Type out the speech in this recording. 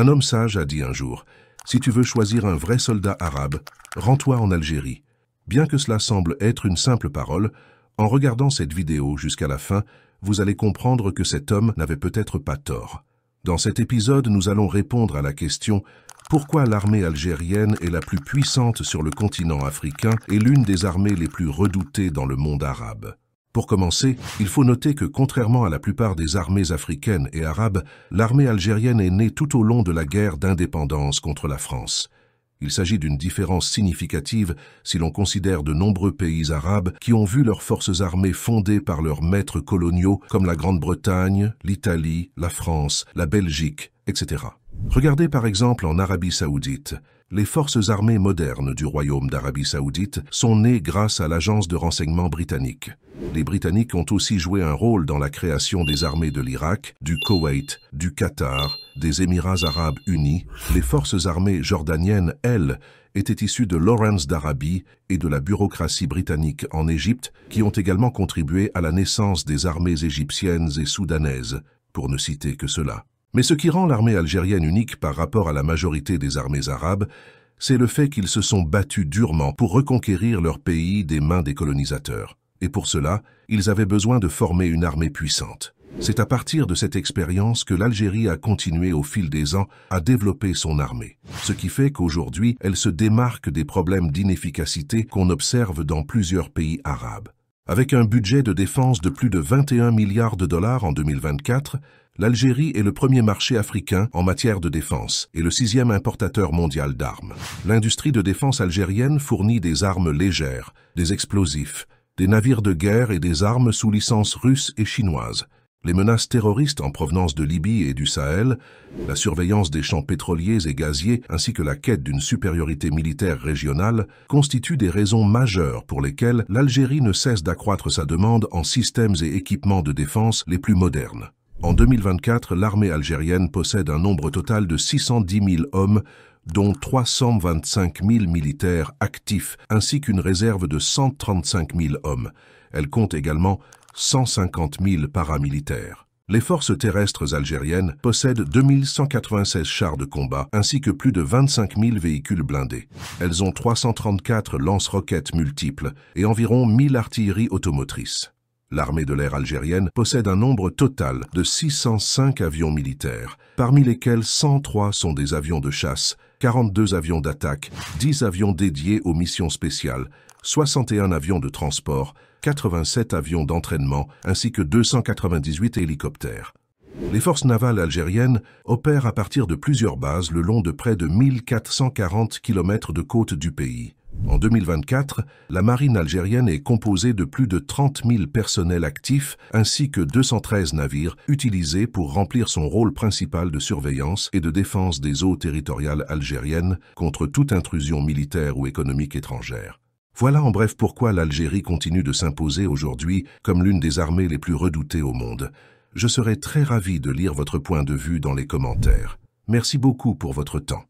Un homme sage a dit un jour, « Si tu veux choisir un vrai soldat arabe, rends-toi en Algérie. » Bien que cela semble être une simple parole, en regardant cette vidéo jusqu'à la fin, vous allez comprendre que cet homme n'avait peut-être pas tort. Dans cet épisode, nous allons répondre à la question « Pourquoi l'armée algérienne est la plus puissante sur le continent africain et l'une des armées les plus redoutées dans le monde arabe ?» Pour commencer, il faut noter que contrairement à la plupart des armées africaines et arabes, l'armée algérienne est née tout au long de la guerre d'indépendance contre la France. Il s'agit d'une différence significative si l'on considère de nombreux pays arabes qui ont vu leurs forces armées fondées par leurs maîtres coloniaux comme la Grande-Bretagne, l'Italie, la France, la Belgique, etc. Regardez par exemple en Arabie Saoudite. Les forces armées modernes du Royaume d'Arabie Saoudite sont nées grâce à l'agence de renseignement britannique. Les Britanniques ont aussi joué un rôle dans la création des armées de l'Irak, du Koweït, du Qatar, des Émirats arabes unis. Les forces armées jordaniennes, elles, étaient issues de Lawrence d'Arabie et de la bureaucratie britannique en Égypte, qui ont également contribué à la naissance des armées égyptiennes et soudanaises, pour ne citer que cela. Mais ce qui rend l'armée algérienne unique par rapport à la majorité des armées arabes, c'est le fait qu'ils se sont battus durement pour reconquérir leur pays des mains des colonisateurs. Et pour cela, ils avaient besoin de former une armée puissante. C'est à partir de cette expérience que l'Algérie a continué au fil des ans à développer son armée. Ce qui fait qu'aujourd'hui, elle se démarque des problèmes d'inefficacité qu'on observe dans plusieurs pays arabes. Avec un budget de défense de plus de 21 milliards de dollars en 2024, l'Algérie est le premier marché africain en matière de défense et le 6e importateur mondial d'armes. L'industrie de défense algérienne fournit des armes légères, des explosifs, des navires de guerre et des armes sous licence russe et chinoise. Les menaces terroristes en provenance de Libye et du Sahel, la surveillance des champs pétroliers et gaziers ainsi que la quête d'une supériorité militaire régionale constituent des raisons majeures pour lesquelles l'Algérie ne cesse d'accroître sa demande en systèmes et équipements de défense les plus modernes. En 2024, l'armée algérienne possède un nombre total de 610 000 hommes, dont 325 000 militaires actifs, ainsi qu'une réserve de 135 000 hommes. Elle compte également 150 000 paramilitaires. Les forces terrestres algériennes possèdent 2196 chars de combat, ainsi que plus de 25 000 véhicules blindés. Elles ont 334 lance-roquettes multiples et environ 1000 artilleries automotrices. L'armée de l'air algérienne possède un nombre total de 605 avions militaires, parmi lesquels 103 sont des avions de chasse, 42 avions d'attaque, 10 avions dédiés aux missions spéciales, 61 avions de transport, 87 avions d'entraînement ainsi que 298 hélicoptères. Les forces navales algériennes opèrent à partir de plusieurs bases le long de près de 1440 km de côte du pays. En 2024, la marine algérienne est composée de plus de 30 000 personnels actifs ainsi que 213 navires utilisés pour remplir son rôle principal de surveillance et de défense des eaux territoriales algériennes contre toute intrusion militaire ou économique étrangère. Voilà en bref pourquoi l'Algérie continue de s'imposer aujourd'hui comme l'une des armées les plus redoutées au monde. Je serai très ravi de lire votre point de vue dans les commentaires. Merci beaucoup pour votre temps.